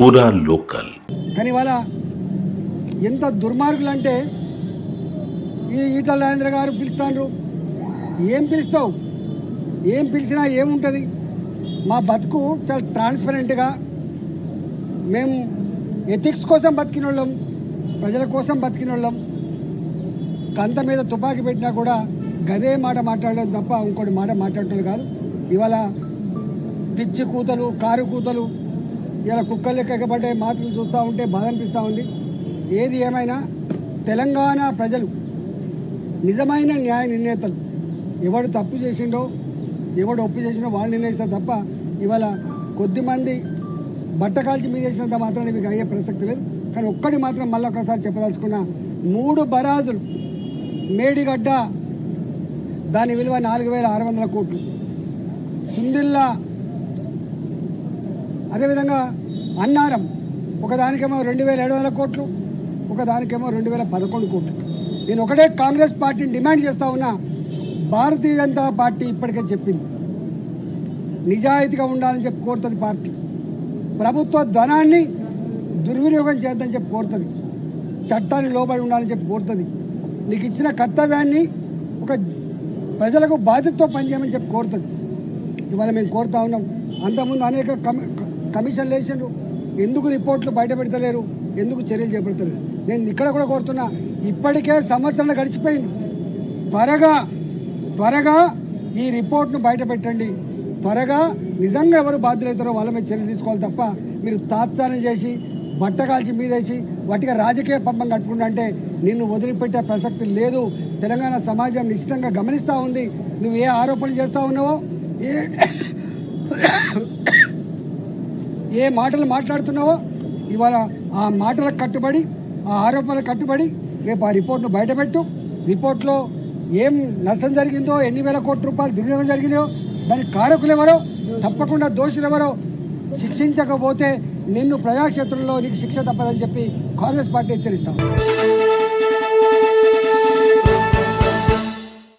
పూరా లోకల్. కానీ వాళ్ళ ఎంత దుర్మార్గులు అంటే ఈ ఈటల రాజేంద్ర గారు పిలుస్తాండ్రు. ఏం పిలుస్తావు? ఏం పిలిచినా ఏముంటుంది? మా బతుకు చాలా ట్రాన్స్పరెంట్గా మేము ఎథిక్స్ కోసం బతికిన వాళ్ళం, ప్రజల కోసం బతికిన వాళ్ళం. కంత మీద తుపాకీ పెట్టినా కూడా గదే మాట మాట్లాడడం తప్ప ఇంకోటి మాట మాట్లాడటం కాదు. ఇవాళ పిచ్చి కూతలు, కారు కూతలు, ఇలా కుక్కలు లెక్క ఎక్కబడ్డే మాటలు చూస్తూ ఉంటే బాధ అనిపిస్తూ ఉంది. ఏది ఏమైనా తెలంగాణ ప్రజలు నిజమైన న్యాయ నిర్ణేతలు. ఎవడు తప్పు చేసిండో, ఎవడు ఒప్పు చేసిండో వాళ్ళు నిర్ణయిస్తారు తప్ప ఇవాళ కొద్దిమంది బట్ట కాల్చి మీద చేసినంత మాత్రం మీకు అయ్యే ప్రసక్తి లేదు. కానీ ఒక్కటి మాత్రం మళ్ళీ ఒకసారి చెప్పదలుచుకున్న, 3 బరాజులు మేడిగడ్డ దాని విలువ 4,600 కోట్లు, సుందిల్లా అదేవిధంగా అన్నారం ఒకదానికేమో 2,700 కోట్లు, ఒకదానికేమో 2,011 కోట్లు. నేను ఒకటే కాంగ్రెస్ పార్టీని డిమాండ్ చేస్తా ఉన్నా, భారతీయ జనతా పార్టీ ఇప్పటికే చెప్పింది నిజాయితీగా ఉండాలని చెప్పి కోరుతుంది. పార్టీ ప్రభుత్వ ధనాన్ని దుర్వినియోగం చేద్దని చెప్పి కోరుతుంది. చట్టాన్ని లోబడి ఉండాలని చెప్పి కోరుతుంది. నీకు ఇచ్చిన కర్తవ్యాన్ని ఒక ప్రజలకు బాధ్యతతో పనిచేయమని చెప్పి కోరుతుంది. ఇవాళ మేము కోరుతా ఉన్నాం. అంతకుముందు అనేక కమిషన్లు వేసిండ్రు, ఎందుకు రిపోర్ట్లు బయట పెడతలేరు, ఎందుకు చర్యలు చేపడతలేరు? నేను ఇక్కడ కూడా కోరుతున్నా, ఇప్పటికే సంవత్సరాలు గడిచిపోయింది. త్వరగా ఈ రిపోర్ట్ను బయట పెట్టండి. త్వరగా నిజంగా ఎవరు బాధ్యులవుతారో వాళ్ళ మీద చర్యలు తీసుకోవాలి తప్ప మీరు తాత్సారం చేసి బట్టకాల్చి మీదేసి వాటిగా రాజకీయ పంపం కట్టుకుంటా అంటే నిన్ను వదిలిపెట్టే ప్రసక్తి లేదు. తెలంగాణ సమాజం నిశ్చితంగా గమనిస్తూ ఉంది. నువ్వు ఏ ఆరోపణలు చేస్తూ ఉన్నావో, ఏ మాటలు మాట్లాడుతున్నావో, ఇవాళ ఆ మాటలకు కట్టుబడి, ఆ ఆరోపణలకు కట్టుబడి రేపు ఆ రిపోర్ట్ను బయటపెట్టు. రిపోర్ట్లో ఏం నష్టం జరిగిందో, ఎన్ని వేల కోట్ల రూపాయలు దుర్వినియోగం జరిగిందో, దానికి కారకులు ఎవరో, తప్పకుండా దోషులు ఎవరో శిక్షించకపోతే నిన్ను ప్రజాక్షేత్రంలో నీకు శిక్ష తప్పదని చెప్పి కాంగ్రెస్ పార్టీ హెచ్చరిస్తాం.